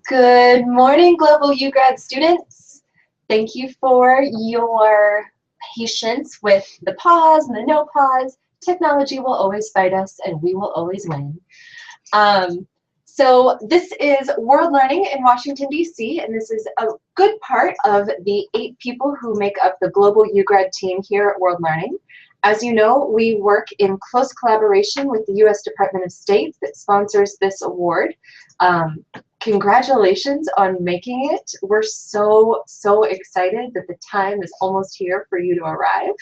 Good morning, Global UGRAD students. Thank you for your patience with the pause and the no pause. Technology will always fight us and we will always win. So this is World Learning in Washington, D.C., and this is a good part of the 8 people who make up the Global UGRAD team here at World Learning. As you know, we work in close collaboration with the U.S. Department of State that sponsors this award. Congratulations on making it. We're so excited that the time is almost here for you to arrive.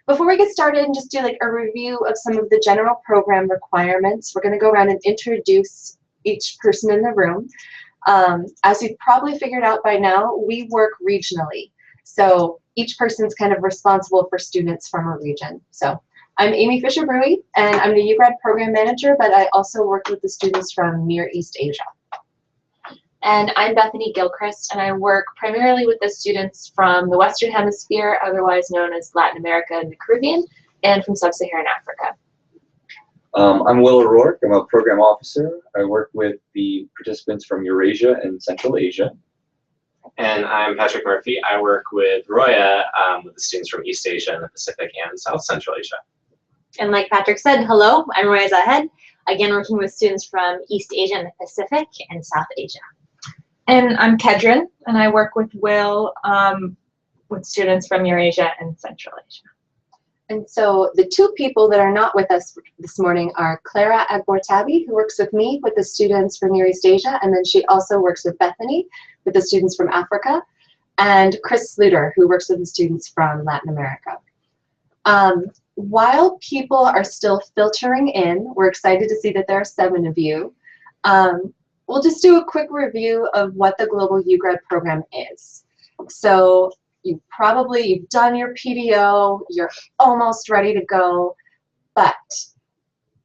Before we get started and just do like a review of some of the general program requirements, we're going to go around and introduce each person in the room. As you've probably figured out by now, we work regionally. So each person's kind of responsible for students from a region. So I'm Amy Fisher-Brewy, and I'm the UGRAD program manager, but I also work with the students from Near East Asia. And I'm Bethany Gilchrist, and I work primarily with the students from the Western Hemisphere, otherwise known as Latin America and the Caribbean, and from Sub-Saharan Africa. I'm Will O'Rourke. I'm a program officer. I work with the participants from Eurasia and Central Asia. And I'm Patrick Murphy. I work with Roya with the students from East Asia and the Pacific and South Central Asia. And like Patrick said, hello, I'm Roya Zahed, again working with students from East Asia and the Pacific and South Asia. And I'm Kedron, and I work with Will with students from Eurasia and Central Asia. And so the 2 people that are not with us this morning are Clara Agbortabi, who works with me with the students from Near East Asia, and then she also works with Bethany with the students from Africa, and Chris Sluter, who works with the students from Latin America. While people are still filtering in, we're excited to see that there are 7 of you. We'll just do a quick review of what the Global UGRAD program is. So you've done your PDO, you're almost ready to go, but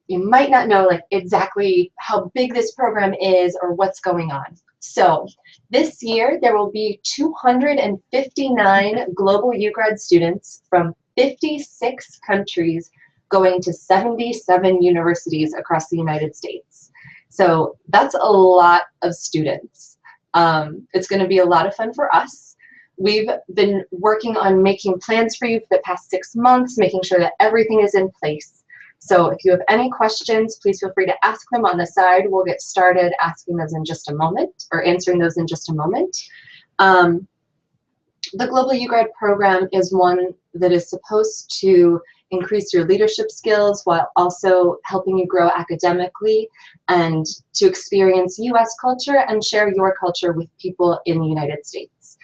you might not know like exactly how big this program is or what's going on. So this year there will be 259 Global UGRAD students from 56 countries going to 77 universities across the United States. So that's a lot of students. It's going to be a lot of fun for us. We've been working on making plans for you for the past 6 months, making sure that everything is in place. So if you have any questions, please feel free to ask them on the side. We'll get started asking those in just a moment, or answering those in just a moment. The Global UGRAD program is one that is supposed to increase your leadership skills while also helping you grow academically and to experience U.S. culture and share your culture with people in the United States.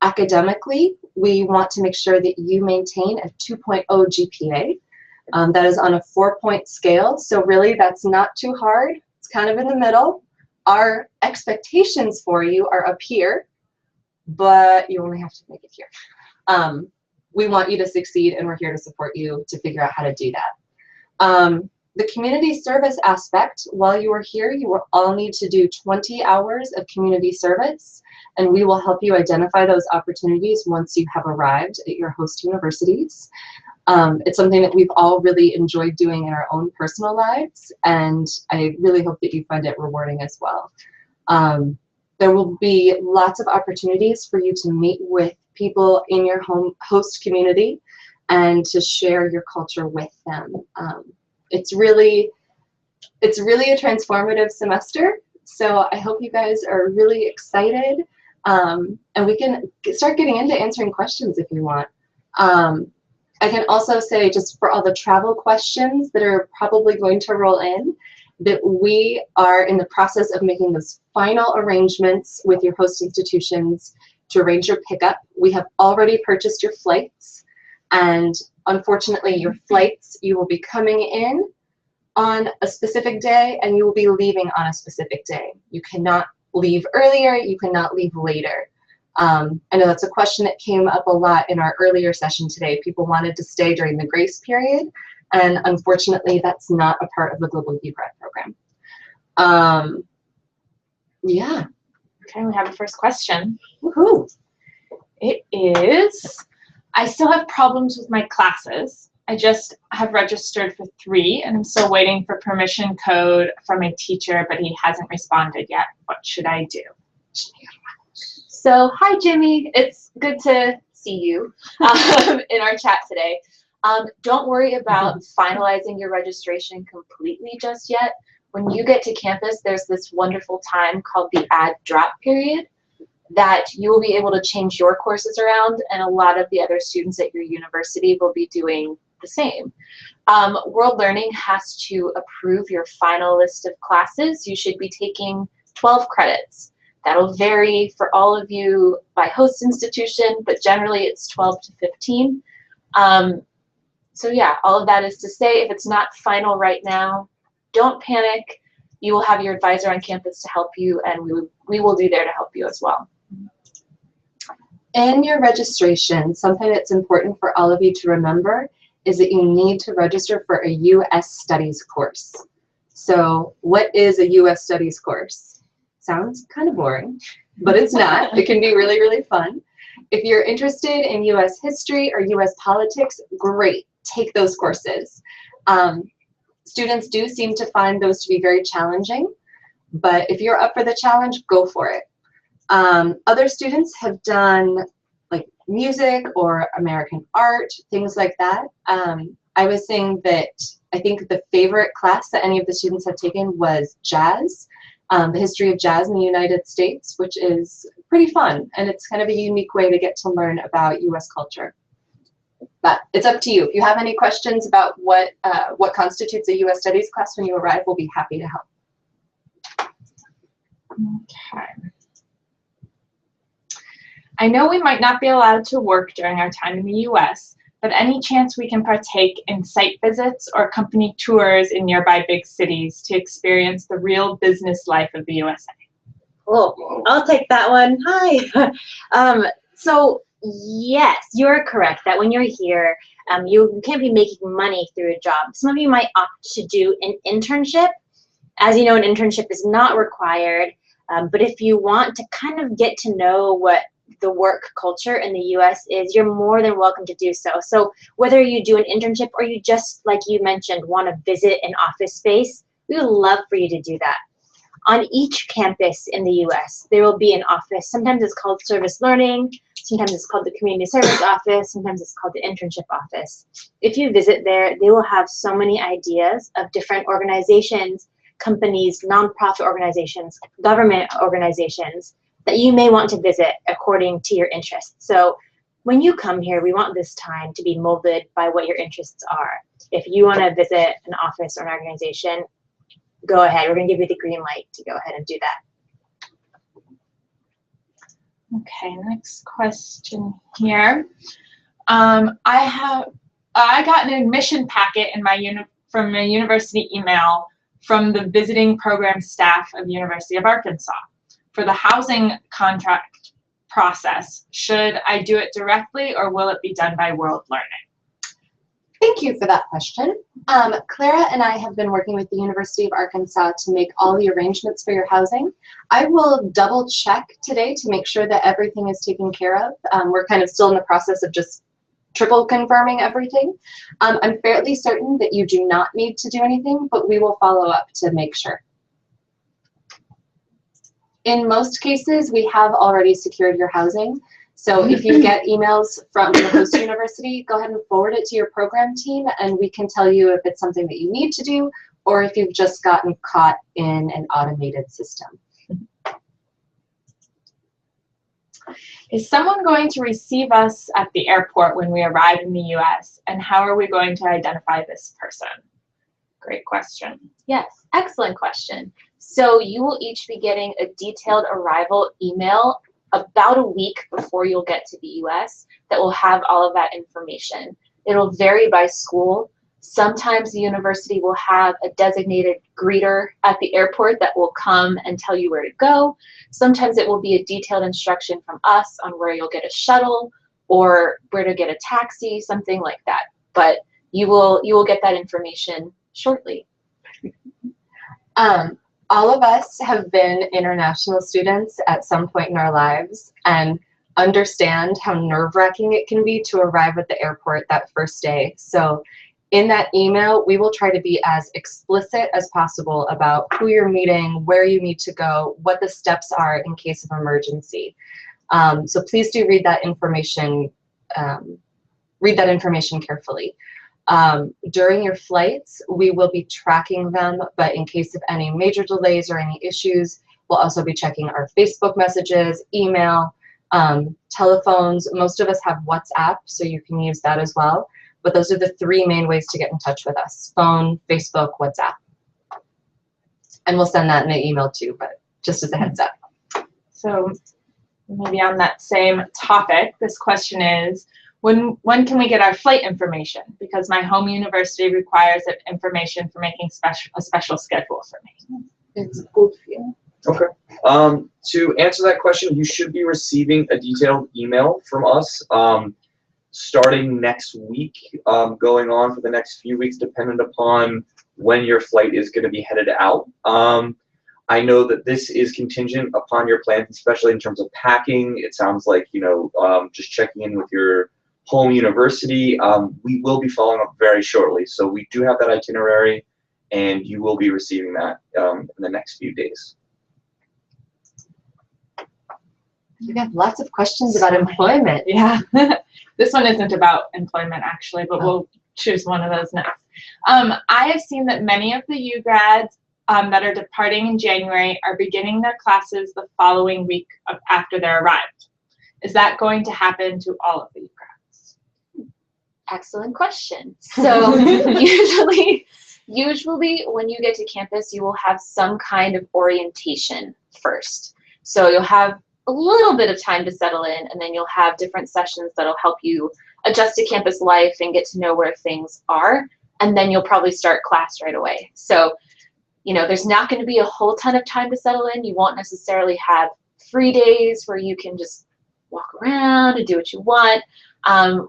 Academically, we want to make sure that you maintain a 2.0 GPA. That is on a 4-point scale, so really that's not too hard. It's kind of in the middle. Our expectations for you are up here, but you only have to make it here. We want you to succeed, and we're here to support you to figure out how to do that. The community service aspect, while you are here, you will all need to do 20 hours of community service, and we will help you identify those opportunities once you have arrived at your host universities. It's something that we've all really enjoyed doing in our own personal lives, and I really hope that you find it rewarding as well. There will be lots of opportunities for you to meet with people in your host community and to share your culture with them. It's really a transformative semester, so I hope you guys are really excited, and we can start getting into answering questions if you want. I can also say, just for all the travel questions that are probably going to roll in, that we are in the process of making those final arrangements with your host institutions to arrange your pickup. We have already purchased your flights, and unfortunately your flights, you will be coming in on a specific day and you will be leaving on a specific day. You cannot leave earlier, you cannot leave later. I know that's a question that came up a lot in our earlier session today. People wanted to stay during the grace period, and unfortunately that's not a part of the Global UGRAD program. Yeah. Okay, we have a first question. Woohoo! It is, I still have problems with my classes. I just have registered for 3, and I'm still waiting for permission code from a teacher, but he hasn't responded yet. What should I do? So, hi, Jimmy. It's good to see you in our chat today. Don't worry about finalizing your registration completely just yet. When you get to campus, there's this wonderful time called the add drop period that you will be able to change your courses around, and a lot of the other students at your university will be doing the same. World Learning has to approve your final list of classes. You should be taking 12 credits. That'll vary for all of you by host institution, but generally it's 12 to 15. So yeah, all of that is to say, if it's not final right now, don't panic. You will have your advisor on campus to help you, and we will be there to help you as well. In your registration, something that's important for all of you to remember is that you need to register for a U.S. Studies course. So what is a U.S. Studies course? Sounds kind of boring, but it's not. It can be really, really fun. If you're interested in U.S. history or U.S. politics, great, take those courses. Students do seem to find those to be very challenging, but if you're up for the challenge, go for it. Other students have done like music or American art, things like that. I was saying that I think the favorite class that any of the students have taken was jazz, the history of jazz in the United States, which is pretty fun, and it's kind of a unique way to get to learn about U.S. culture. But it's up to you. If you have any questions about what constitutes a U.S. Studies class when you arrive, we'll be happy to help. Okay. I know we might not be allowed to work during our time in the U.S., but any chance we can partake in site visits or company tours in nearby big cities to experience the real business life of the USA? Oh, I'll take that one. Hi. So yes, you're correct that when you're here, you can't be making money through a job. Some of you might opt to do an internship. As you know, an internship is not required, but if you want to kind of get to know what the work culture in the US is, you're more than welcome to do so. So whether you do an internship or you just, like you mentioned, want to visit an office space, we would love for you to do that. On each campus in the US, there will be an office. Sometimes it's called service learning, sometimes it's called the community service office, sometimes it's called the internship office. If you visit there, they will have so many ideas of different organizations, companies, nonprofit organizations, government organizations that you may want to visit according to your interests. So when you come here, we want this time to be molded by what your interests are. If you want to visit an office or an organization, go ahead. We're going to give you the green light to go ahead and do that. Okay, next question here. I got an admission packet in from a university email from the visiting program staff of the University of Arkansas. For the housing contract process, should I do it directly or will it be done by World Learning? Thank you for that question. Clara and I have been working with the University of Arkansas to make all the arrangements for your housing. I will double check today to make sure that everything is taken care of. We're kind of still in the process of just triple confirming everything. I'm fairly certain that you do not need to do anything, but we will follow up to make sure. In most cases, we have already secured your housing. So if you get emails from the host university, go ahead and forward it to your program team, and we can tell you if it's something that you need to do or if you've just gotten caught in an automated system. Is someone going to receive us at the airport when we arrive in the US, and how are we going to identify this person? Great question. Yes, excellent question. So you will each be getting a detailed arrival email about a week before you'll get to the US that will have all of that information. It'll vary by school. Sometimes the university will have a designated greeter at the airport that will come and tell you where to go. Sometimes it will be a detailed instruction from us on where you'll get a shuttle or where to get a taxi, something like that. But you will get that information shortly. All of us have been international students at some point in our lives and understand how nerve-wracking it can be to arrive at the airport that first day. So In that email, we will try to be as explicit as possible about who you're meeting, where you need to go, what the steps are in case of emergency. So please do read that information. Read that information carefully. During your flights, we will be tracking them, but in case of any major delays or any issues, we'll also be checking our Facebook messages, email, telephones. Most of us have WhatsApp, so you can use that as well. But those are the 3 main ways to get in touch with us: phone, Facebook, WhatsApp. And we'll send that in an email too, but just as a heads up. So maybe on that same topic, this question is, when can we get our flight information? Because my home university requires that information for making a special schedule for me. It's good for you. Okay. To answer that question, you should be receiving a detailed email from us starting next week, going on for the next few weeks, dependent upon when your flight is going to be headed out. I know that this is contingent upon your plans, especially in terms of packing. It sounds like, you know, just checking in with your home university. We will be following up very shortly. So we do have that itinerary, and you will be receiving that in the next few days. You have lots of questions about employment. Yeah. This one isn't about employment, actually, but we'll choose one of those next. I have seen that many of the UGRADs that are departing in January are beginning their classes the following week after they're arrived. Is that going to happen to all of the UGRADs? Excellent question. So usually when you get to campus, you will have some kind of orientation first. So you'll have a little bit of time to settle in, and then you'll have different sessions that'll help you adjust to campus life and get to know where things are, and then you'll probably start class right away. So, you know, there's not going to be a whole ton of time to settle in. You won't necessarily have free days where you can just walk around and do what you want.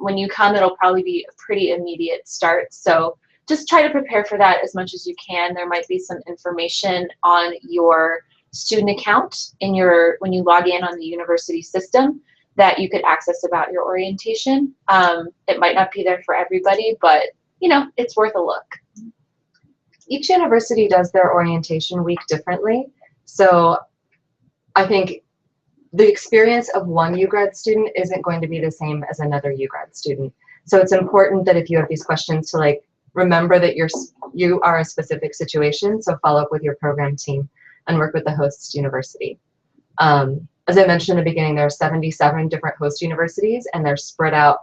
When you come, it'll probably be a pretty immediate start. So just try to prepare for that as much as you can. There might be some information on your student account when you log in on the university system that you could access about your orientation. It might not be there for everybody, but you know, it's worth a look. Each university does their orientation week differently. So I think the experience of one UGRAD student isn't going to be the same as another UGRAD student. So it's important that if you have these questions to like remember that you are a specific situation. So follow up with your program team and work with the host university. As I mentioned in the beginning, there are 77 different host universities, and they're spread out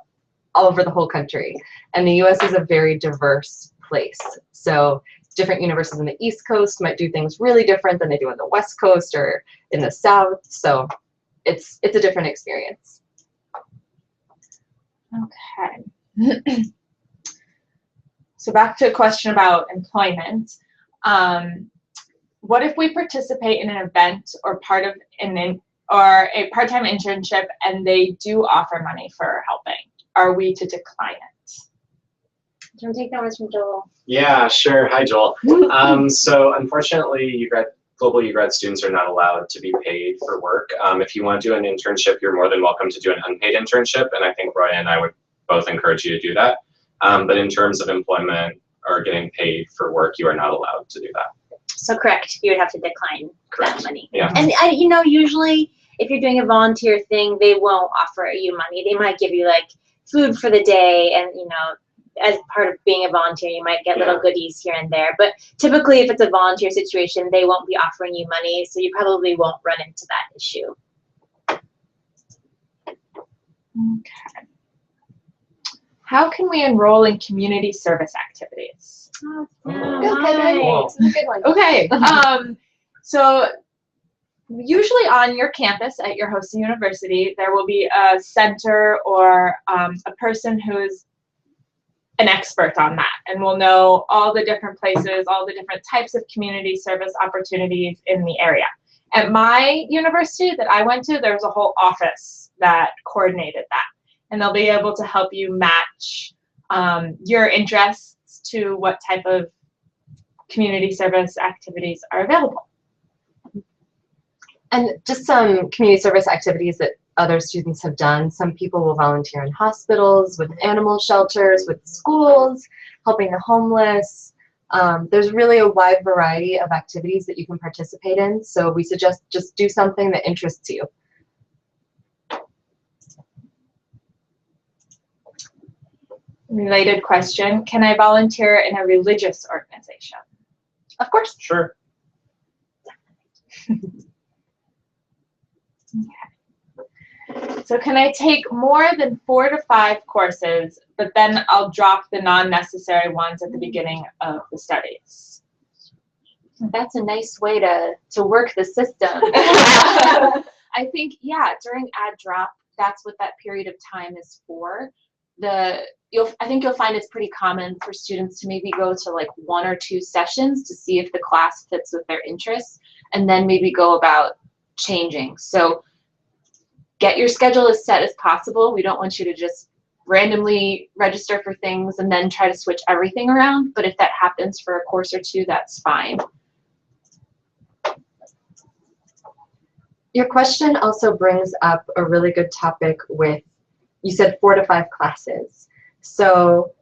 all over the whole country. And the US is a very diverse place. So different universities in the East Coast might do things really different than they do on the West Coast or in the South. So it's a different experience. Okay. So back to a question about employment. What if we participate in an event or a part-time internship and they do offer money for helping? Are we to decline it? Do you want to take that one from Joel? Yeah, sure. Hi, Joel. So unfortunately, global UGRAD students are not allowed to be paid for work. If you want to do an internship, you're more than welcome to do an unpaid internship, and I think Roy and I would both encourage you to do that. But in terms of employment or getting paid for work, you are not allowed to do that. So correct, you would have to decline Correct. that money. Yeah. And you know, usually if you're doing a volunteer thing, they won't offer you money. They might give you like food for the day, and you know, as part of being a volunteer, you might get little goodies here and there. But typically, if it's a volunteer situation, they won't be offering you money, so you probably won't run into that issue. Okay. How can we enroll in community service activities? Good one. Okay. So usually on your campus at your hosting university, there will be a center or a person who's an expert on that, and will know all the different places, all the different types of community service opportunities in the area. At my university that I went to, there was a whole office that coordinated that, and they'll be able to help you match your interests to what type of community service activities are available. And just some community service activities that other students have done. Some people will volunteer in hospitals, with animal shelters, with schools, helping the homeless. There's really a wide variety of activities that you can participate in, so we suggest just do something that interests you. Related question, can I volunteer in a religious organization? Of course. Sure. Okay. So can I take more than 4 to 5 courses, but then I'll drop the non-necessary ones at the beginning of the studies? That's a nice way to work the system. I think, yeah, during add drop, that's what that period of time is for. I think you'll find it's pretty common for students to maybe go to like 1 or 2 sessions to see if the class fits with their interests, and then maybe go about changing. So get your schedule as set as possible. We don't want you to just randomly register for things and then try to switch everything around, but if that happens for a course or 2, that's fine. Your question also brings up a really good topic with, you said 4 to 5 classes. So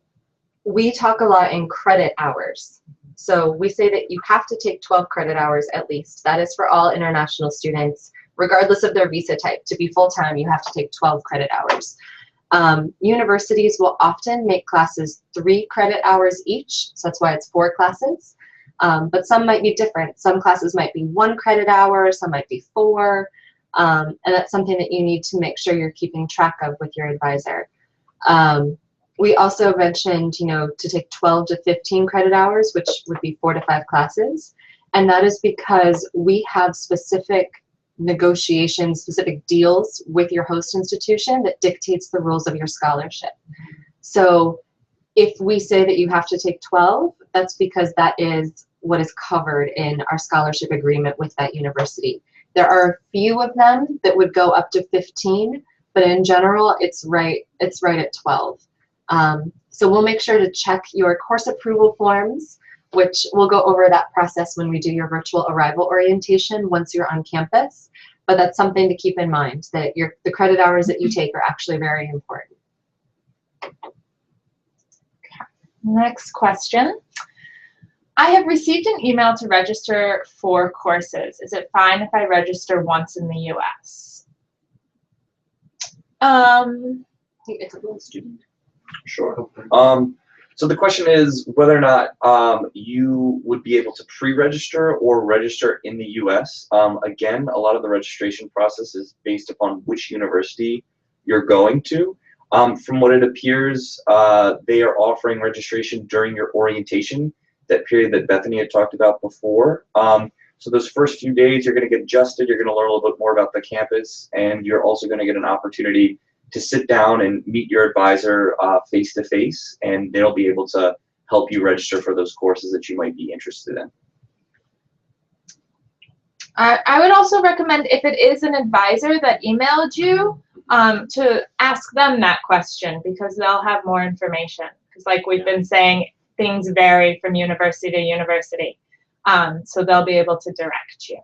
we talk a lot in credit hours. So we say that you have to take 12 credit hours at least. That is for all international students, regardless of their visa type. To be full-time, you have to take 12 credit hours. Universities will often make classes 3 credit hours each, so that's why it's 4 classes. But some might be different. Some classes might be 1 credit hour, some might be 4, and that's something that you need to make sure you're keeping track of with your advisor. We also mentioned, to take 12 to 15 credit hours, which would be 4 to 5 classes, and that is because we have specific negotiations, specific deals with your host institution that dictates the rules of your scholarship. So if we say that you have to take 12, that's because that is what is covered in our scholarship agreement with that university. There are a few of them that would go up to 15, but in general, it's right at 12. So we'll make sure to check your course approval forms, which we'll go over that process when we do your virtual arrival orientation once you're on campus. But that's something to keep in mind, that the credit hours that you take are actually very important. Next question. I have received an email to register for courses. Is it fine if I register once in the US? It's a little student. Sure. So the question is whether or not you would be able to pre-register or register in the US. Again, a lot of the registration process is based upon which university you're going to. From what it appears, they are offering registration during your orientation, that period that Bethany had talked about before. So those first few days, you're going to get adjusted, you're going to learn a little bit more about the campus, and you're also going to get an opportunity to sit down and meet your advisor face-to-face, and they'll be able to help you register for those courses that you might be interested in. I would also recommend, if it is an advisor that emailed you, to ask them that question, because they'll have more information. Because like we've been saying, things vary from university to university. So they'll be able to direct you.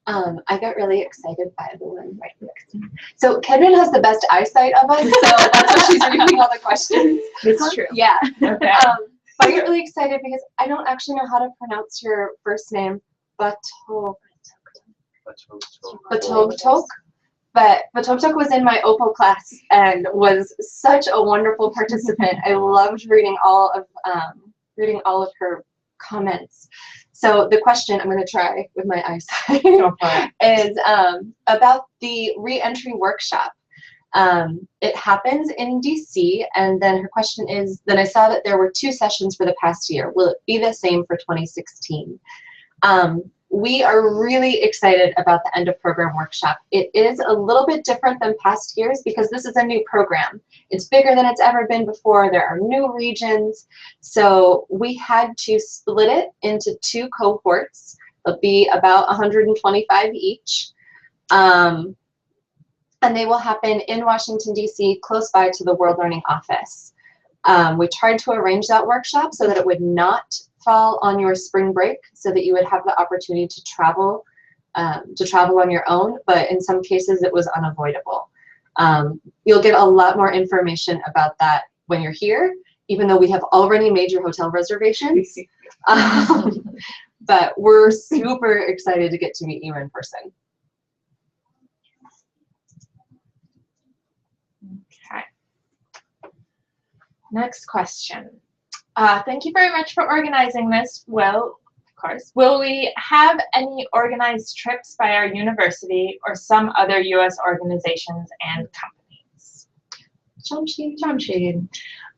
I got really excited by the one right next to me. So Kedron has the best eyesight of us, so that's why she's reading all the questions. It's true. Yeah. Okay. But I get really excited because I don't actually know how to pronounce your first name, Batogtok. But Batogtok was in my OPO class and was such a wonderful participant. I loved reading all of her comments. So the question, I'm going to try with my eyesight, is about the re-entry workshop. It happens in DC, and then her question is, then I saw that there were 2 sessions for the past year. Will it be the same for 2016? We are really excited about the end of program workshop. It is a little bit different than past years because this is a new program. It's bigger than it's ever been before. There are new regions. So we had to split it into 2 cohorts. It'll be about 125 each. And they will happen in Washington, D.C., close by to the World Learning Office. We tried to arrange that workshop so that it would not fall on your spring break, so that you would have the opportunity to travel to travel on your own, but in some cases it was unavoidable. You'll get a lot more information about that when you're here, even though we have already made your hotel reservations. But we're super excited to get to meet you in person. Okay. Next question. Thank you very much for organizing this. Well, of course. Will we have any organized trips by our university or some other U.S. organizations and companies? Jamshid.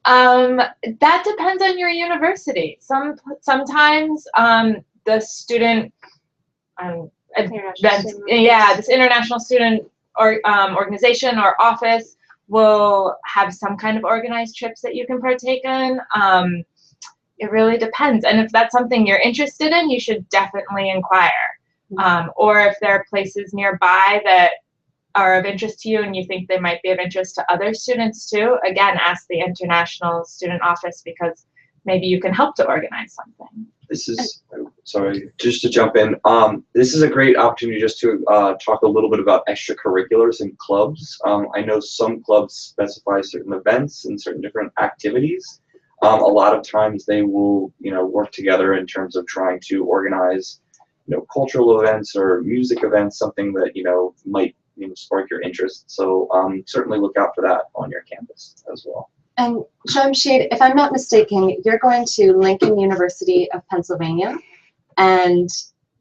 That depends on your university. Sometimes the student this international student or organization or office will have some kind of organized trips that you can partake in. It really depends. And if that's something you're interested in, you should definitely inquire. Or if there are places nearby that are of interest to you and you think they might be of interest to other students too, again, ask the International Student Office because maybe you can help to organize something. This is, sorry, just to jump in, this is a great opportunity just to talk a little bit about extracurriculars and clubs. I know some clubs specify certain events and certain different activities. A lot of times they will, work together in terms of trying to organize, cultural events or music events, something that, might spark your interest. So certainly look out for that on your campus as well. And Jamshid, if I'm not mistaken, you're going to Lincoln University of Pennsylvania, and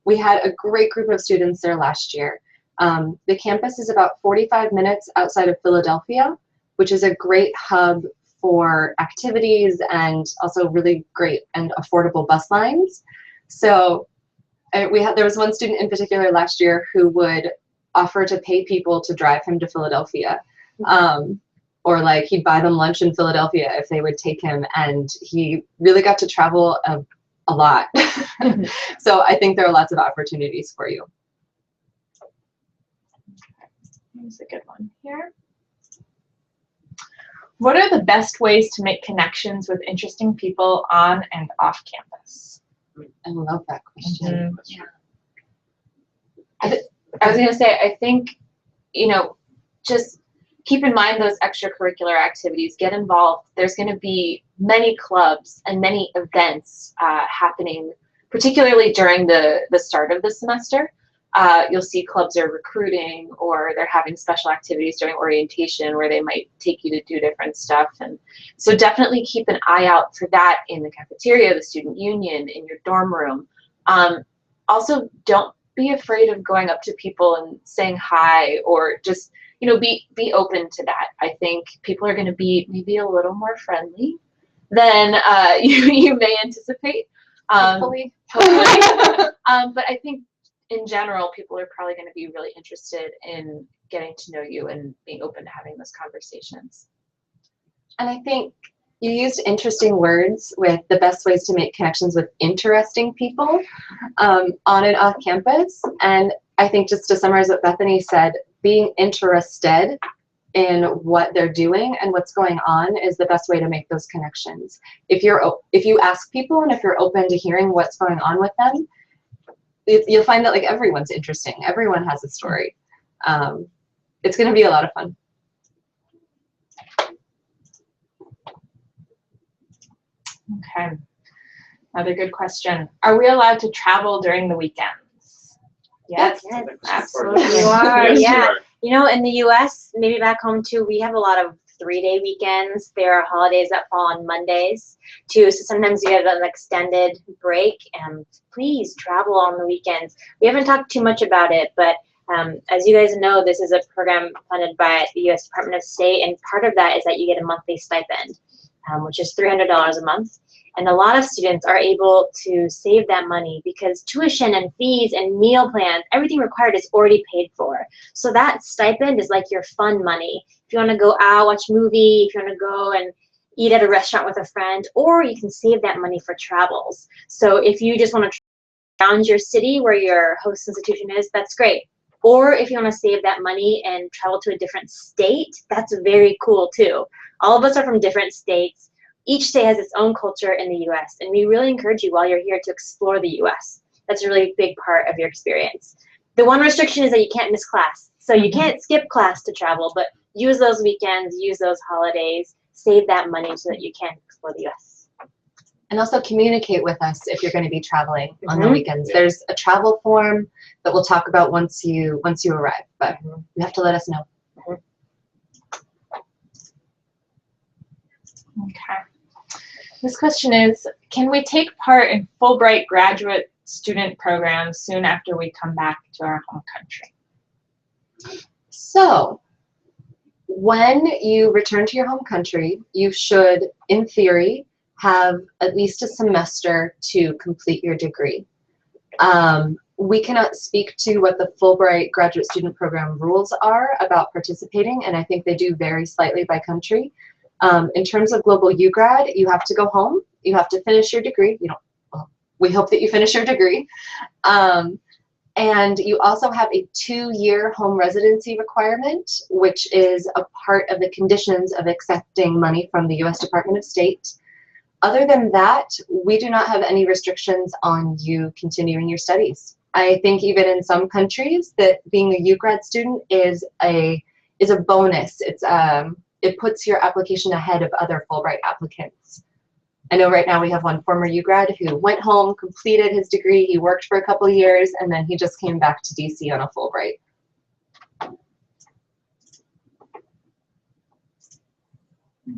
we had a great group of students there last year. The campus is about 45 minutes outside of Philadelphia, which is a great hub for activities and also really great and affordable bus lines. So there was one student in particular last year who would offer to pay people to drive him to Philadelphia. Or like he'd buy them lunch in Philadelphia if they would take him, and he really got to travel a lot. So I think there are lots of opportunities for you. Here's a good one here. What are the best ways to make connections with interesting people on and off campus? I love that question. Yeah. I was going to say, I think, just keep in mind those extracurricular activities, get involved. There's going to be many clubs and many events happening, particularly during the start of the semester. You'll see clubs are recruiting, or they're having special activities during orientation where they might take you to do different stuff. And so definitely keep an eye out for that in the cafeteria, the student union, in your dorm room. Also, don't be afraid of going up to people and saying hi, or just be open to that. I think people are going to be maybe a little more friendly than you may anticipate. Hopefully. But I think in general, people are probably going to be really interested in getting to know you and being open to having those conversations. And I think you used interesting words with the best ways to make connections with interesting people on and off campus. And I think just to summarize what Bethany said, being interested in what they're doing and what's going on is the best way to make those connections. If you ask people and if you're open to hearing what's going on with them, you'll find that like everyone's interesting. Everyone has a story. It's going to be a lot of fun. Okay. Another good question. Are we allowed to travel during the weekends? Yes, absolutely you are. Yeah. In the U.S., maybe back home too, we have a lot of 3-day weekends. There are holidays that fall on Mondays too, so sometimes you get an extended break, and please travel on the weekends. We haven't talked too much about it, but as you guys know, this is a program funded by the U.S. Department of State, and part of that is that you get a monthly stipend, which is $300 a month. And a lot of students are able to save that money because tuition and fees and meal plans, everything required is already paid for. So that stipend is like your fun money. If you want to go out, watch a movie, if you want to go and eat at a restaurant with a friend, or you can save that money for travels. So if you just want to travel around your city where your host institution is, that's great. Or if you want to save that money and travel to a different state, that's very cool too. All of us are from different states. Each state has its own culture in the U.S., and we really encourage you while you're here to explore the U.S. That's a really big part of your experience. The one restriction is that you can't miss class. So you can't skip class to travel, but use those weekends, use those holidays, save that money so that you can explore the US. And also communicate with us if you're going to be traveling on the Mhm. weekends. There's a travel form that we'll talk about once you arrive, but you have to let us know. Okay. This question is, can we take part in Fulbright graduate student programs soon after we come back to our home country? So when you return to your home country, you should, in theory, have at least a semester to complete your degree. We cannot speak to what the Fulbright graduate student program rules are about participating, and I think they do vary slightly by country. In terms of global UGRAD, you have to go home. You have to finish your degree. Well, we hope that you finish your degree. And you also have a 2-year home residency requirement, which is a part of the conditions of accepting money from the US Department of State. Other than that, we do not have any restrictions on you continuing your studies. I think even in some countries that being a UGRAD student is a bonus. It puts your application ahead of other Fulbright applicants. I know right now we have one former UGRAD who went home, completed his degree, he worked for a couple of years, and then he just came back to DC on a Fulbright.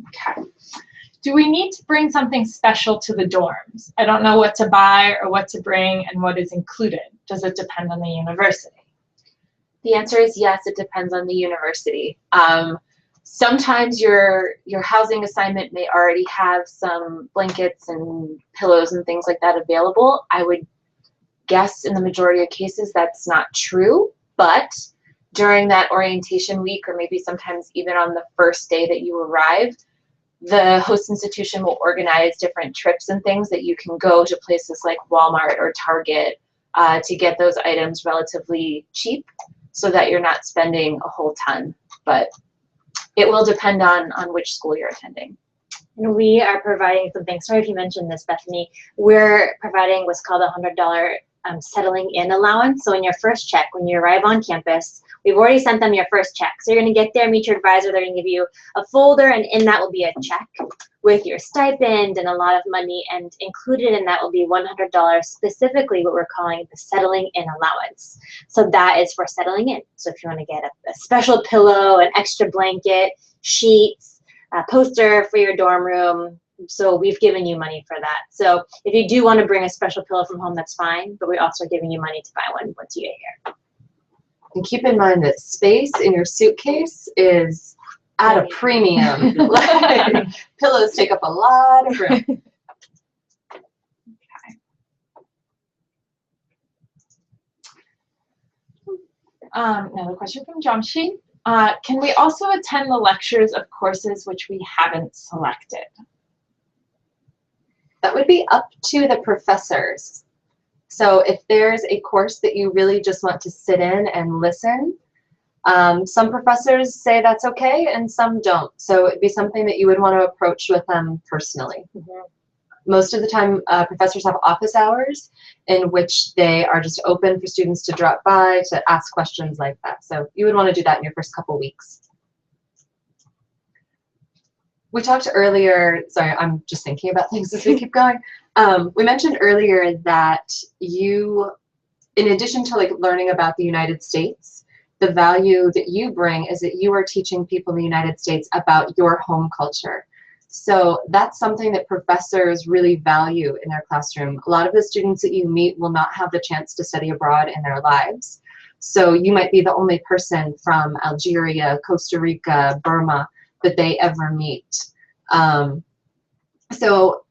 Okay. Do we need to bring something special to the dorms? I don't know what to buy or what to bring and what is included. Does it depend on the university? The answer is yes, it depends on the university. Sometimes your housing assignment may already have some blankets and pillows and things like that available. I would guess in the majority of cases that's not true, but during that orientation week, or maybe sometimes even on the first day that you arrive, the host institution will organize different trips and things that you can go to places like Walmart or Target to get those items relatively cheap so that you're not spending a whole ton. But it will depend on which school you're attending. And we are providing something, sorry if you mentioned this, Bethany, we're providing what's called a $100 settling in allowance. So in your first check, when you arrive on campus, we've already sent them your first check. So you're gonna get there, meet your advisor, they're gonna give you a folder, and in that will be a check with your stipend and a lot of money, and included in that will be $100, specifically what we're calling the settling in allowance. So that is for settling in. So if you wanna get a special pillow, an extra blanket, sheets, a poster for your dorm room, so we've given you money for that. So if you do want to bring a special pillow from home, that's fine, but we're also giving you money to buy one once you get here. And keep in mind that space in your suitcase is at a premium. Like, pillows take up a lot of room. Another question from Jamshi. Can we also attend the lectures of courses which we haven't selected? That would be up to the professors. So if there's a course that you really just want to sit in and listen, some professors say that's okay and some don't. So it'd be something that you would want to approach with them personally. Mm-hmm. Most of the time, professors have office hours in which they are just open for students to drop by to ask questions like that. So you would want to do that in your first couple weeks. We talked earlier, sorry, I'm just thinking about things as we keep going. We mentioned earlier that you, in addition to like learning about the United States, the value that you bring is that you are teaching people in the United States about your home culture. So that's something that professors really value in their classroom. A lot of the students that you meet will not have the chance to study abroad in their lives. So you might be the only person from Algeria, Costa Rica, Burma that they ever meet. So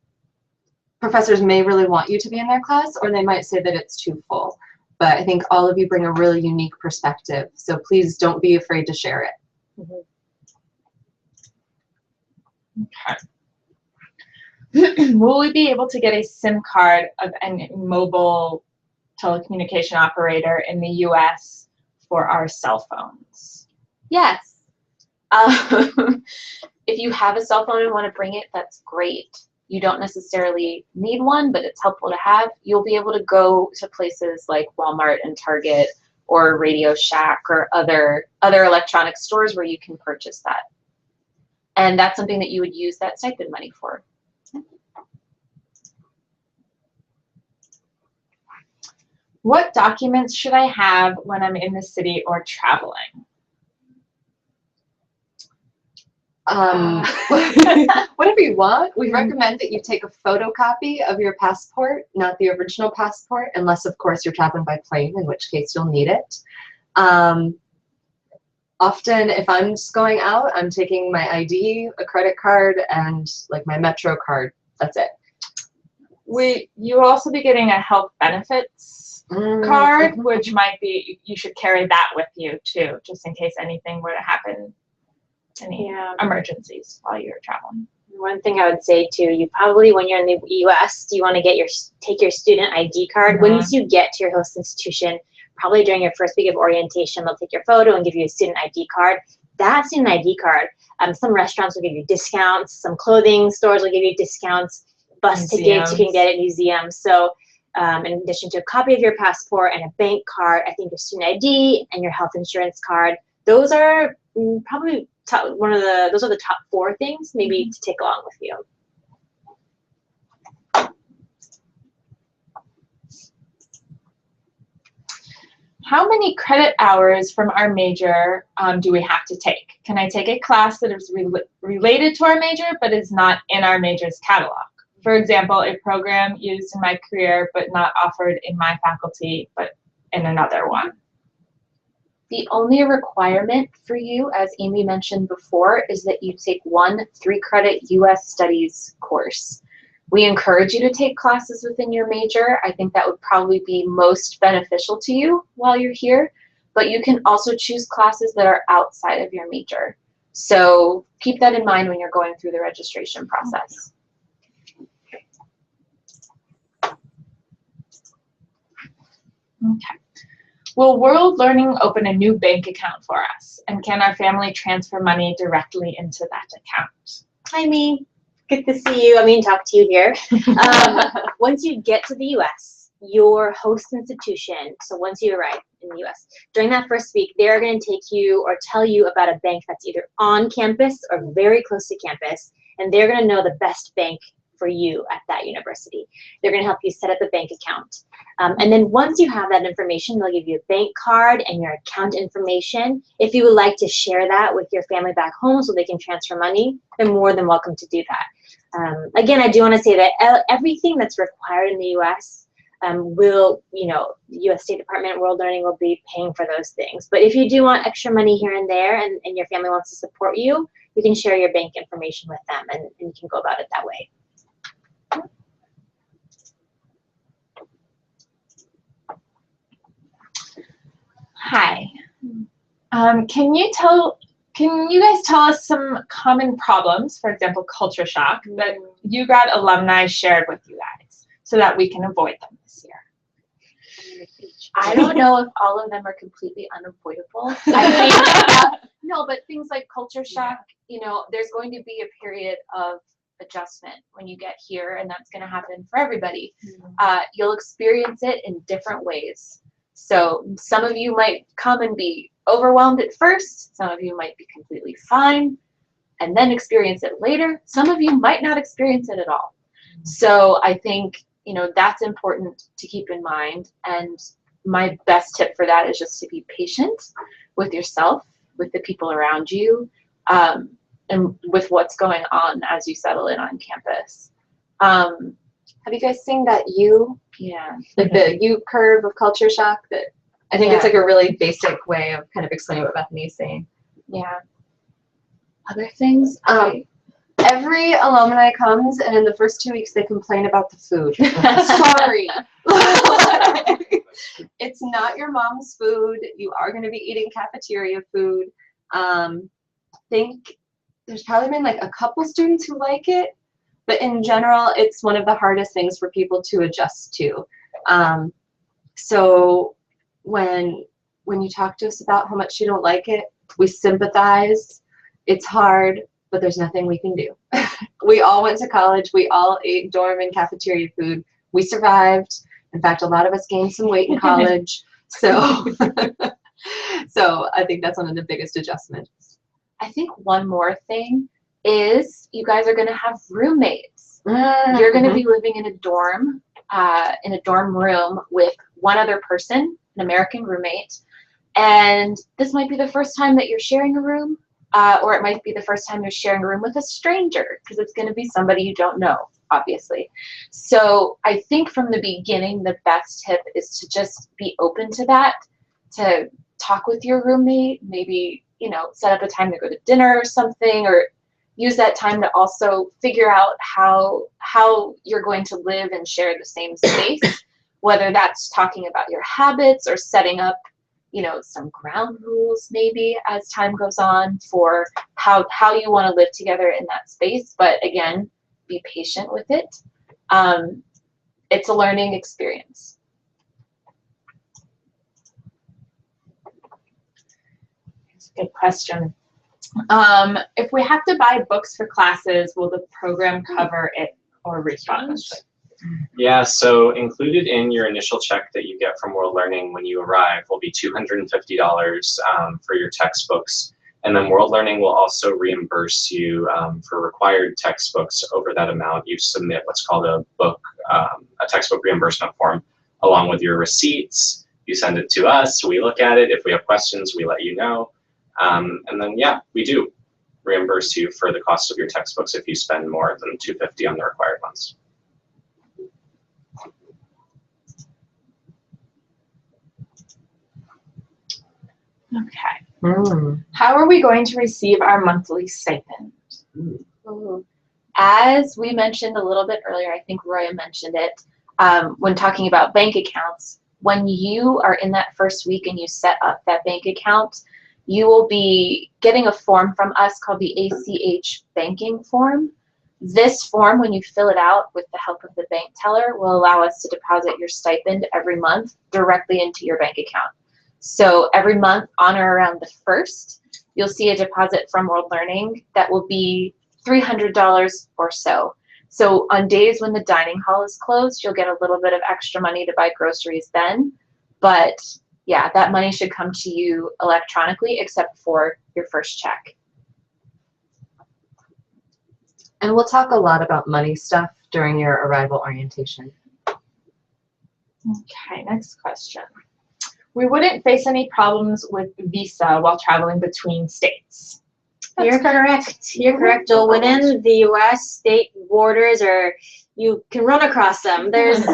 professors may really want you to be in their class, or they might say that it's too full. But I think all of you bring a really unique perspective. So please don't be afraid to share it. Mm-hmm. Okay. Will we be able to get a SIM card of a mobile telecommunication operator in the US for our cell phones? Yes. If you have a cell phone and want to bring it, that's great. You don't necessarily need one, but it's helpful to have. You'll be able to go to places like Walmart and Target or Radio Shack or other electronic stores where you can purchase that. And that's something that you would use that stipend money for. What documents should I have when I'm in the city or traveling? Whatever you want. We recommend that you take a photocopy of your passport, not the original passport, unless of course you're traveling by plane, in which case you'll need it. Often if I'm just going out, I'm taking my ID, a credit card, and like my Metro card. That's it. You also be getting a health benefits card, which might be, you should carry that with you too, just in case anything were to happen, any emergencies while you're traveling. One thing I would say too, you probably, when you're in the US, you want to get take your student ID card. Once you get to your host institution, probably during your first week of orientation, they'll take your photo and give you a student ID card. That student ID card, some restaurants will give you discounts, some clothing stores will give you discounts, bus tickets you can get at museums. So in addition to a copy of your passport and a bank card, I think your student ID and your health insurance card, those are probably those are the top 4 things maybe to take along with you. How many credit hours from our major do we have to take? Can I take a class that is related to our major but is not in our major's catalog? For example, a program used in my career but not offered in my faculty but in another one. The only requirement for you, as Amy mentioned before, is that you take one 3-credit US Studies course. We encourage you to take classes within your major. I think that would probably be most beneficial to you while you're here, but you can also choose classes that are outside of your major. So keep that in mind when you're going through the registration process. Okay. Will World Learning open a new bank account for us? And can our family transfer money directly into that account? Hi, me. Good to see you. Talk to you here. Once you get to the US, your host institution, so once you arrive in the US, during that first week, they're going to take you or tell you about a bank that's either on campus or very close to campus, and they're going to know the best bank for you at that university. They're going to help you set up a bank account. And then once you have that information, they'll give you a bank card and your account information. If you would like to share that with your family back home so they can transfer money, they're more than welcome to do that. Again, I do want to say that everything that's required in the US will, the US State Department, World Learning will be paying for those things. But if you do want extra money here and there and your family wants to support you, you can share your bank information with them and you can go about it that way. Hi. Can you guys tell us some common problems, for example, culture shock, that UGRAD alumni shared with you guys so that we can avoid them this year? I don't know if all of them are completely unavoidable. No, but things like culture shock, there's going to be a period of adjustment when you get here, and that's going to happen for everybody. You'll experience it in different ways. So some of you might come and be overwhelmed at first. Some of you might be completely fine and then experience it later. Some of you might not experience it at all. So I think, that's important to keep in mind. And my best tip for that is just to be patient with yourself, with the people around you, and with what's going on as you settle in on campus. Have you guys seen that U? Yeah. Like the U curve of culture shock? That I think it's like a really basic way of kind of explaining what Bethany's saying. Yeah. Other things? Every alumni comes, and in the first 2 weeks, they complain about the food. Sorry. It's not your mom's food. You are going to be eating cafeteria food. I think there's probably been like a couple students who like it, but in general, it's one of the hardest things for people to adjust to. So when you talk to us about how much you don't like it, we sympathize. It's hard, but there's nothing we can do. We all went to college. We all ate dorm and cafeteria food. We survived. In fact, a lot of us gained some weight in college. So, so I think that's one of the biggest adjustments. I think one more thing is you guys are going to have roommates. You're going to be living in a dorm room with one other person, an American roommate, and this might be the first time that you're sharing a room, or it might be the first time you're sharing a room with a stranger, because it's going to be somebody you don't know, obviously. So I think from the beginning, the best tip is to just be open to that, to talk with your roommate, maybe, you know, set up a time to go to dinner or something, or use that time to also figure out how you're going to live and share the same space, whether that's talking about your habits or setting up, you know, some ground rules maybe as time goes on for how you want to live together in that space. But again, be patient with it. It's a learning experience. That's a good question. If we have to buy books for classes, will the program cover it or refund? Yeah, so included in your initial check that you get from World Learning when you arrive will be $250 for your textbooks. And then World Learning will also reimburse you for required textbooks over that amount. You submit what's called a textbook reimbursement form along with your receipts. You send it to us, we look at it. If we have questions, we let you know. And then, yeah, we do reimburse you for the cost of your textbooks if you spend more than $250 on the required ones. Okay. How are we going to receive our monthly stipend? As we mentioned a little bit earlier, I think Roya mentioned it, when talking about bank accounts, when you are in that first week and you set up that bank account, you will be getting a form from us called the ACH banking form. This form, when you fill it out with the help of the bank teller, will allow us to deposit your stipend every month directly into your bank account. So every month on or around the 1st, you'll see a deposit from World Learning that will be $300 or so. So on days when the dining hall is closed, you'll get a little bit of extra money to buy groceries then. But yeah, that money should come to you electronically except for your first check. And we'll talk a lot about money stuff during your arrival orientation. Okay, next question. We wouldn't face any problems with visa while traveling between states. You're correct. You're correct, Joel. Within the U.S., state borders, or you can run across them. There's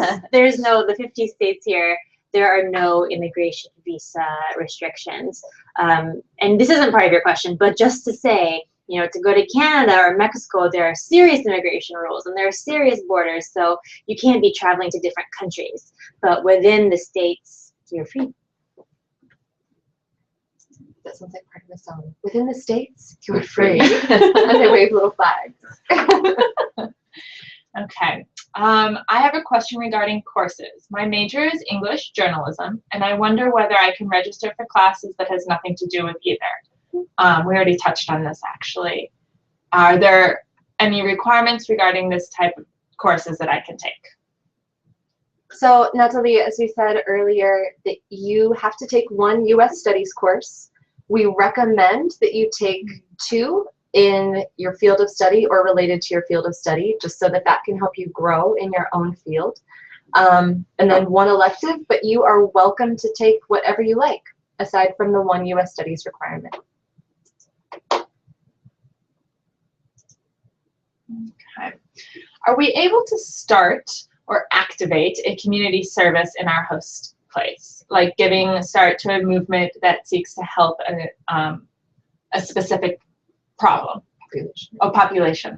no, the 50 states here, there are no immigration visa restrictions. And this isn't part of your question, but just to say, you know, to go to Canada or Mexico, there are serious immigration rules and there are serious borders, so you can't be traveling to different countries. But within the states, you're free. That sounds like part of the song. Within the states, you're free. And they wave little flags. Okay. I have a question regarding courses. My major is English journalism, and I wonder whether I can register for classes that has nothing to do with either. We already touched on this, actually. Are there any requirements regarding this type of courses that I can take? So, Natalie, as we said earlier, that you have to take one U.S. Studies course. We recommend that you take 2 in your field of study or related to your field of study, just so that that can help you grow in your own field. And then 1 elective, but you are welcome to take whatever you like, aside from the 1 U.S. Studies requirement. Okay. Are we able to start or activate a community service in our host place, like giving a start to a movement that seeks to help a specific problem or population?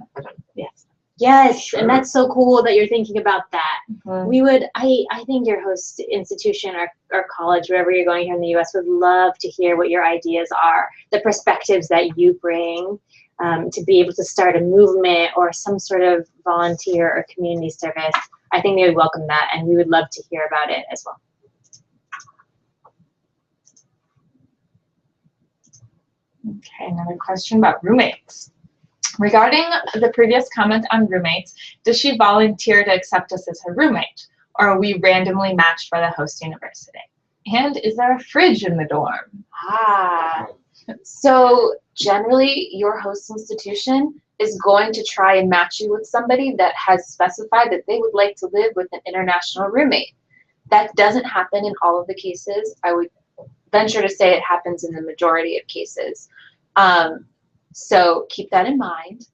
Yes. Yes, Sure. and that's so cool that you're thinking about that. Mm-hmm. We would, I think your host institution or college, wherever you're going here in the U.S., would love to hear what your ideas are, the perspectives that you bring, to be able to start a movement or some sort of volunteer or community service. I think they would welcome that, and we would love to hear about it as well. Okay, another question about roommates. Regarding the previous comment on roommates, does she volunteer to accept us as her roommate, or are we randomly matched by the host university? And is there a fridge in the dorm? Ah. So generally, your host institution is going to try and match you with somebody that has specified that they would like to live with an international roommate. That doesn't happen in all of the cases. I would venture to say it happens in the majority of cases. So keep that in mind.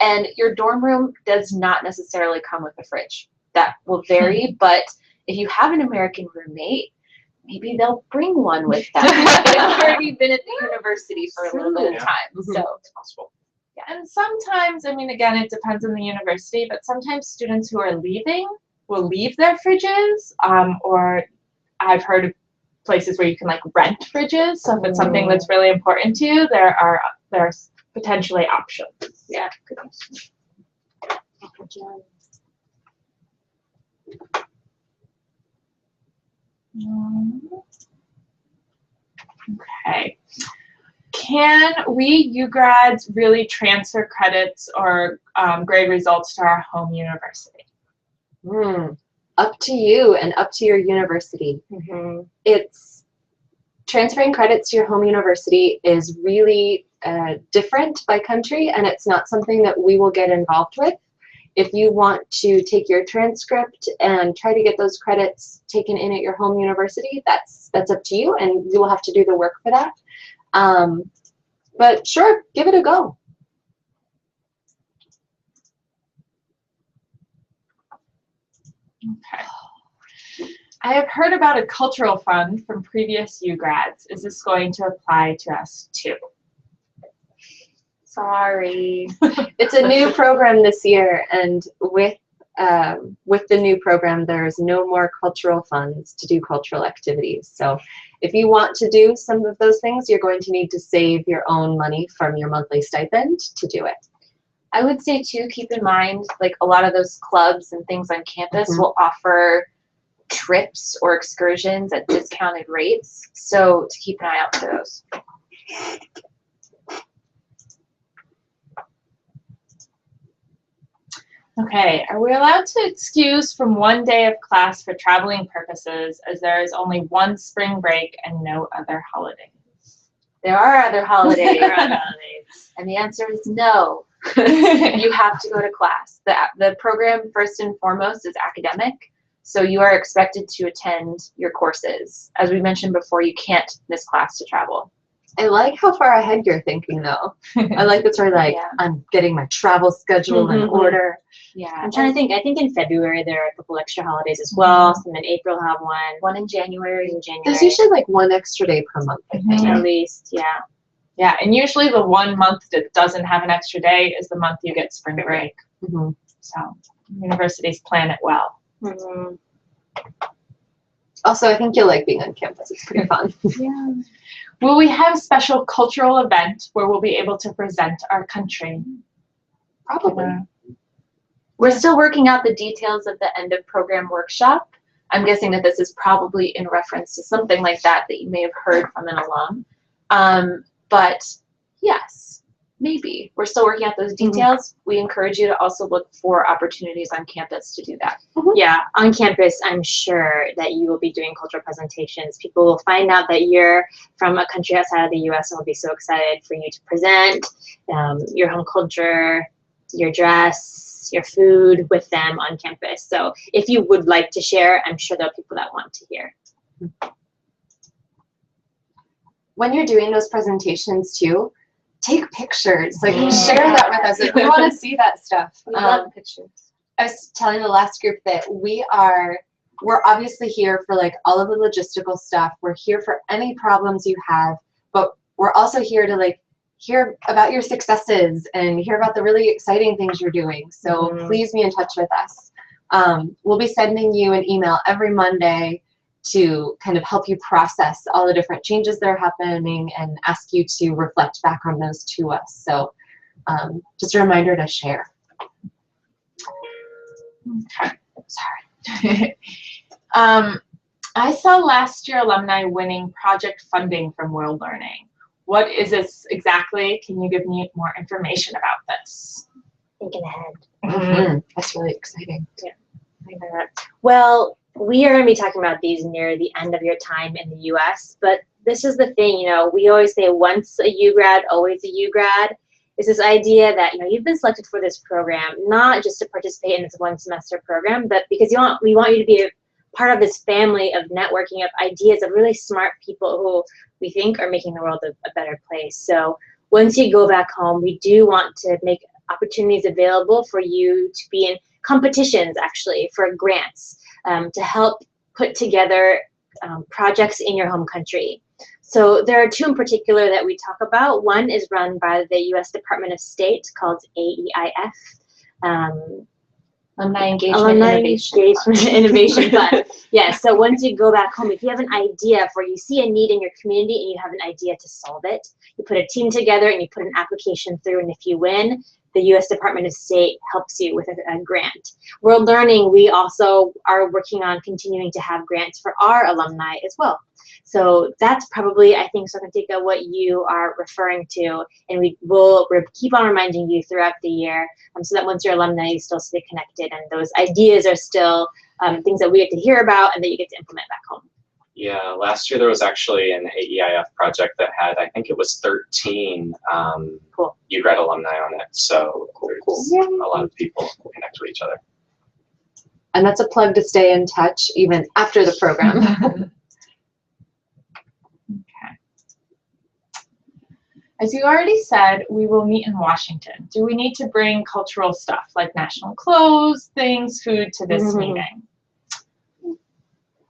And your dorm room does not necessarily come with a fridge. That will vary, but if you have an American roommate, maybe they'll bring one with them. They've already been at the university for a little bit of time. So It's possible. yeah. And sometimes, I mean, again, it depends on the university, but sometimes students who are leaving will leave their fridges, or I've heard of places where you can like rent fridges. So if it's something that's really important to you, there's potentially options. yeah. Okay. Can we UGRADs really transfer credits or grade results to our home university? Up to you and up to your university. It's transferring credits to your home university is really different by country, and it's not something that we will get involved with. If you want to take your transcript and try to get those credits taken in at your home university, that's up to you, and you will have to do the work for that. But sure, give it a go. Okay. I have heard about a cultural fund from previous UGRADs. Is this going to apply to us too? Sorry. It's a new program this year, and with the new program, there's no more cultural funds to do cultural activities. So if you want to do some of those things, you're going to need to save your own money from your monthly stipend to do it. I would say too, keep in mind, like a lot of those clubs and things on campus will offer trips or excursions at discounted rates. So to keep an eye out for those. Okay, are we allowed to excuse from one day of class for traveling purposes, as there is only one spring break and no other holidays? There are other holidays. And the answer is no. You have to go to class. The program, first and foremost, is academic. So you are expected to attend your courses. As we mentioned before, you can't miss class to travel. I like how far ahead you're thinking, though. I like that sort of like, Yeah. I'm getting my travel schedule in order. Yeah. I'm trying to think. I think in February there are a couple extra holidays as well. Some in April have one. One in January. In January. There's usually like one extra day per month, I think. At least, yeah. Yeah, and usually the 1 month that doesn't have an extra day is the month you get spring break. So universities plan it well. Also, I think you'll like being on campus. It's pretty fun. Yeah. Will we have a special cultural event where we'll be able to present our country? Probably. We're still working out the details of the end of program workshop. I'm guessing that this is probably in reference to something like that you may have heard from an alum. But yes, maybe. We're still working out those details. We encourage you to also look for opportunities on campus to do that. Yeah, on campus, I'm sure that you will be doing cultural presentations. People will find out that you're from a country outside of the U.S. and will be so excited for you to present your home culture, your dress, your food with them on campus. So if you would like to share, I'm sure there are people that want to hear. When you're doing those presentations too, take pictures. Like share that with us. Like, we want to see that stuff. We love pictures. I was telling the last group that we're obviously here for like all of the logistical stuff. We're here for any problems you have, but we're also here to like hear about your successes and hear about the really exciting things you're doing. So please be in touch with us. We'll be sending you an email every Monday to kind of help you process all the different changes that are happening and ask you to reflect back on those to us. So just a reminder to share. Okay, sorry. I saw last year alumni winning project funding from World Learning. What is this exactly? Can you give me more information about this? Thinking ahead. That's really exciting. Well, we are going to be talking about these near the end of your time in the U.S., but this is the thing, we always say once a UGRAD, always a UGRAD. Is this idea that, you've been selected for this program, not just to participate in this one semester program, but because we want you to be a part of this family of networking, of ideas, of really smart people who we think are making the world a better place. So once you go back home, we do want to make opportunities available for you to be in competitions, actually, for grants, to help put together projects in your home country. So there are two in particular that we talk about. One is run by the U.S. Department of State called AEIF. Alumni Engagement Innovation Fund. Yes, so once you go back home, if you have an idea for, you see a need in your community and you have an idea to solve it, you put a team together and you put an application through, and if you win, the U.S. Department of State helps you with a grant. World Learning, we also are working on continuing to have grants for our alumni as well. So that's probably, I think, Sokantika, what you are referring to, and we will keep on reminding you throughout the year, so that once you're alumni, you still stay connected, and those ideas are still things that we get to hear about and that you get to implement back home. Yeah, last year there was actually an AEIF project that had, I think it was 13 cool. UGRAD alumni on it, so there's a lot of people who connect with each other. And that's a plug to stay in touch even after the program. As you already said, we will meet in Washington. Do we need to bring cultural stuff like national clothes, things, food to this meeting?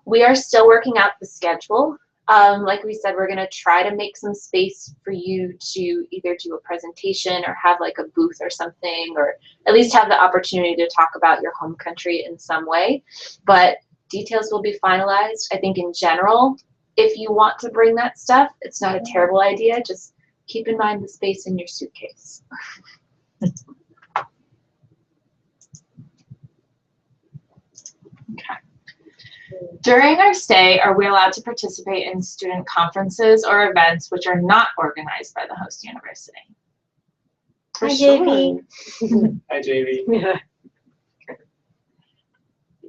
We are still working out the schedule. Like we said, we're going to try to make some space for you to either do a presentation or have like a booth or something, or at least have the opportunity to talk about your home country in some way. But details will be finalized. I think in general, if you want to bring that stuff, it's not a terrible idea. Just keep in mind the space in your suitcase. Okay. During our stay, are we allowed to participate in student conferences or events which are not organized by the host university? Hi, JV. Hi, JV.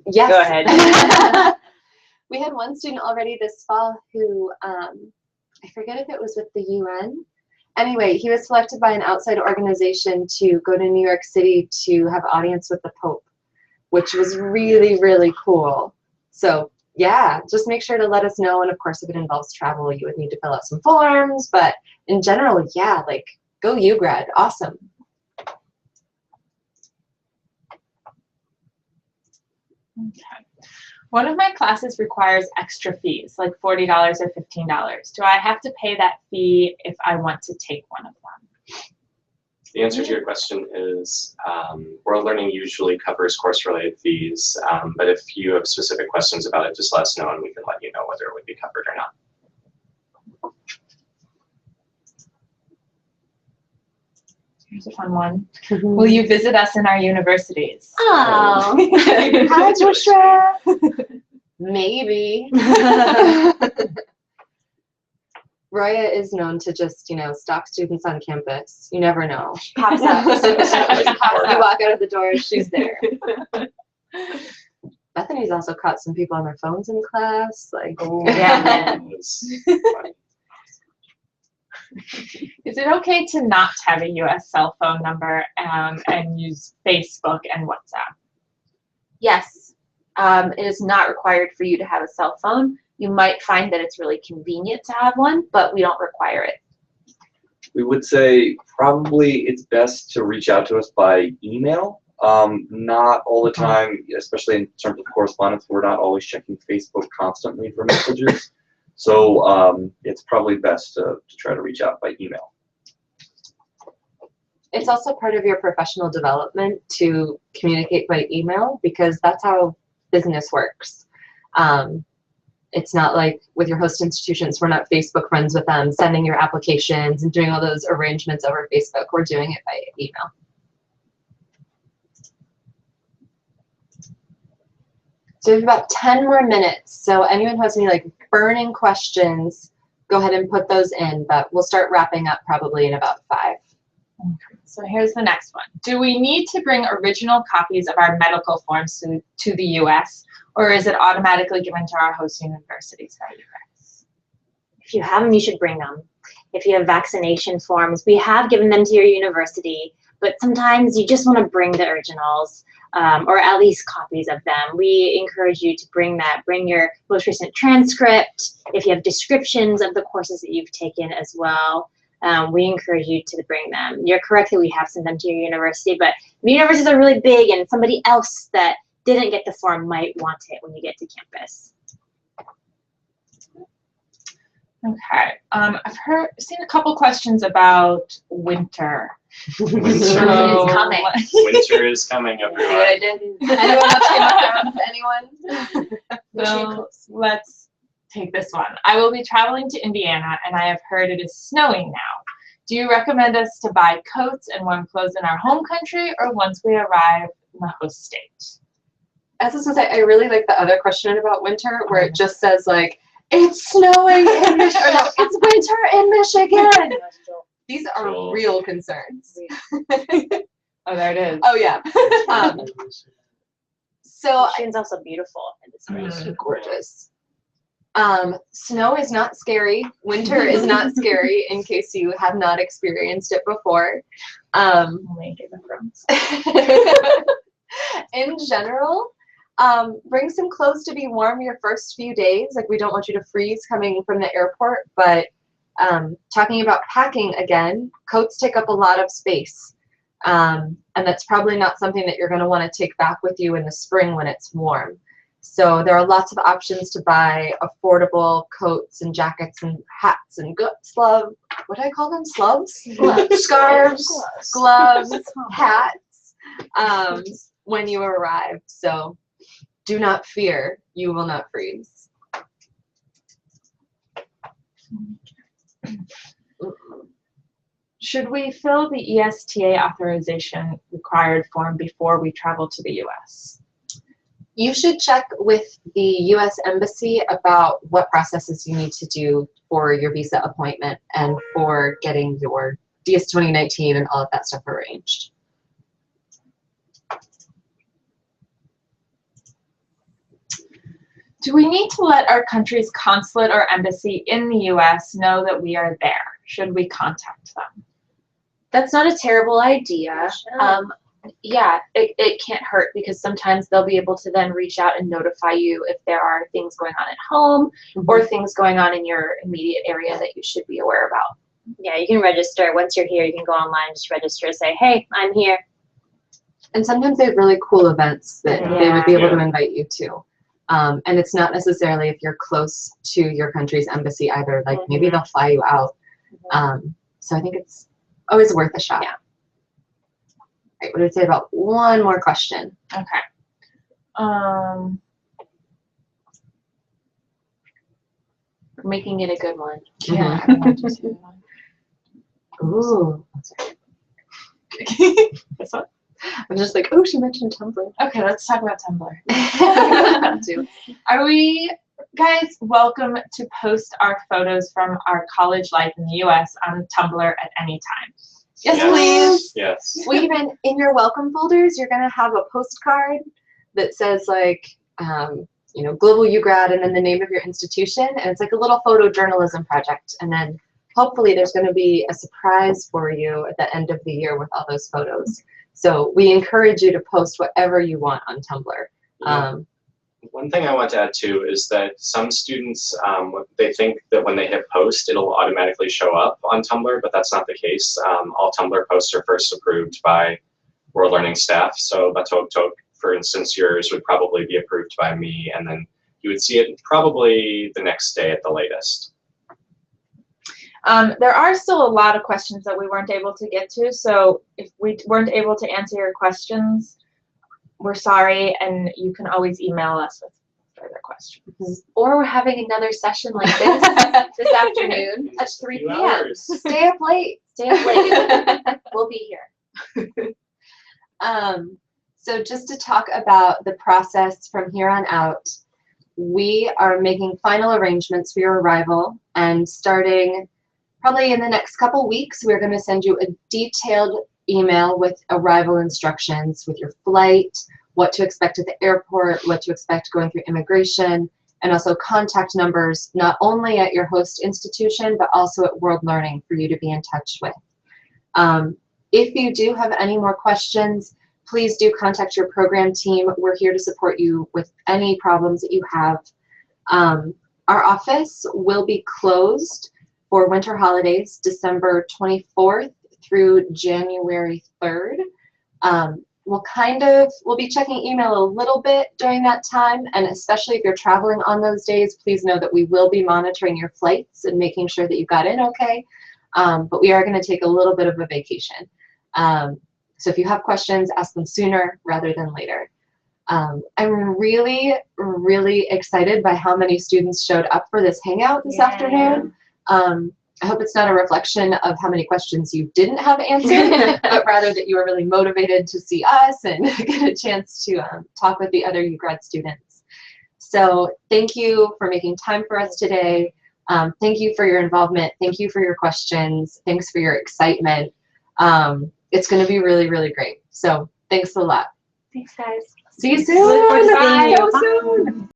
Yes. Go ahead. We had one student already this fall who, I forget if it was with the UN. Anyway, he was selected by an outside organization to go to New York City to have audience with the Pope, which was really, really cool. So yeah, just make sure to let us know. And of course, if it involves travel, you would need to fill out some forms. But in general, yeah, like go UGRAD. Awesome. Okay. One of my classes requires extra fees, like $40 or $15. Do I have to pay that fee if I want to take one of them? The answer to your question is World Learning usually covers course-related fees, but if you have specific questions about it, just let us know and we can let you know whether it would be covered or not. Here's a fun one. Will you visit us in our universities? Oh. Hi, Joshua. Maybe. Roya is known to just, stalk students on campus. You never know. Pops up. You walk out of the door, she's there. Bethany's also caught some people on their phones in class. Like, oh, yeah. Is it okay to not have a U.S. cell phone number and use Facebook and WhatsApp? Yes. It is not required for you to have a cell phone. You might find that it's really convenient to have one, but we don't require it. We would say probably it's best to reach out to us by email. Not all the time, especially in terms of correspondence. We're not always checking Facebook constantly for messages. So it's probably best to try to reach out by email. It's also part of your professional development to communicate by email, because that's how business works. It's not like with your host institutions, we're not Facebook friends with them, sending your applications and doing all those arrangements over Facebook. We're doing it by email. So we have about 10 more minutes. So anyone who has any burning questions, go ahead and put those in, but we'll start wrapping up probably in about 5. Okay. So here's the next one. Do we need to bring original copies of our medical forms to the U.S., or is it automatically given to our host universities by UGRAD? If you have them, you should bring them. If you have vaccination forms, we have given them to your university, but sometimes you just want to bring the originals, or at least copies of them. We encourage you to bring that. Bring your most recent transcript. If you have descriptions of the courses that you've taken as well, we encourage you to bring them. You're correct that we have sent them to your university, but universities are really big, and somebody else that didn't get the form might want it when you get to campus. Okay, I've seen a couple questions about winter. Winter is coming. Winter is coming, See everyone. what I did? Anyone else came around? Anyone? So let's take this one. I will be traveling to Indiana, and I have heard it is snowing now. Do you recommend us to buy coats and warm clothes in our home country, or once we arrive in the host state? As I was gonna say, I really like the other question about winter, where it just says like, it's snowing in Michigan, or no, it's winter in Michigan. These are Cool. real concerns. Oh, there it is. Oh yeah. So Michigan's also beautiful in the spring. Mhm. gorgeous. Snow is not scary. Winter is not scary, in case you have not experienced it before. Only Game of Thrones. In general, bring some clothes to be warm your first few days. Like, we don't want you to freeze coming from the airport, but talking about packing again, coats take up a lot of space. And that's probably not something that you're going to want to take back with you in the spring when it's warm. So there are lots of options to buy affordable coats and jackets and hats and what do I call them? Slubs? Scarves, gloves, hats, when you arrive. So do not fear, you will not freeze. Should we fill the ESTA authorization required form before we travel to the US? You should check with the U.S. Embassy about what processes you need to do for your visa appointment and for getting your DS 2019 and all of that stuff arranged. Do we need to let our country's consulate or embassy in the US know that we are there? Should we contact them? That's not a terrible idea. Yeah, it can't hurt, because sometimes they'll be able to then reach out and notify you if there are things going on at home or things going on in your immediate area that you should be aware about. Yeah, you can register. Once you're here, you can go online, just register, say, hey, I'm here. And sometimes they have really cool events that they would be able Yeah. to invite you to. And it's not necessarily if you're close to your country's embassy either. Like, maybe they'll fly you out. So I think it's always worth a shot. Yeah. Right, what did I say about one more question? Okay. We're making it a good one. Yeah. I want to see one. Ooh. This one? I'm just like, oh, she mentioned Tumblr. Okay, let's talk about Tumblr. That too. Are we guys welcome to post our photos from our college life in the US on Tumblr at any time? Yes, please. Yes. We even, in your welcome folders, you're going to have a postcard that says, like, you know, Global UGRAD and then the name of your institution. And it's like a little photojournalism project. And then hopefully there's going to be a surprise for you at the end of the year with all those photos. So we encourage you to post whatever you want on Tumblr. One thing I want to add too is that some students, they think that when they hit post, it'll automatically show up on Tumblr, but that's not the case. All Tumblr posts are first approved by World Learning staff. So Batok, for instance, yours would probably be approved by me, and then you would see it probably the next day at the latest. There are still a lot of questions that we weren't able to get to, so if we weren't able to answer your questions, we're sorry, and you can always email us with further questions. Or we're having another session like this this afternoon at 3 Few p.m. hours. Stay up late. Stay up late. We'll be here. So just to talk about the process from here on out, we are making final arrangements for your arrival, and starting probably in the next couple weeks, we're going to send you a detailed email with arrival instructions, with your flight, what to expect at the airport, what to expect going through immigration, and also contact numbers, not only at your host institution, but also at World Learning for you to be in touch with. If you do have any more questions, please do contact your program team. We're here to support you with any problems that you have. Our office will be closed for winter holidays, December 24th through January 3rd. We'll be checking email a little bit during that time, and especially if you're traveling on those days, please know that we will be monitoring your flights and making sure that you got in okay. But we are going to take a little bit of a vacation. So if you have questions, ask them sooner rather than later. I'm really, really excited by how many students showed up for this hangout this afternoon. I hope it's not a reflection of how many questions you didn't have answered, but rather that you were really motivated to see us and get a chance to talk with the other UGRAD students. So thank you for making time for us today. Thank you for your involvement. Thank you for your questions. Thanks for your excitement. It's going to be really, really great. So thanks a lot. Thanks, guys. See you soon. Look forward to seeing you. So soon.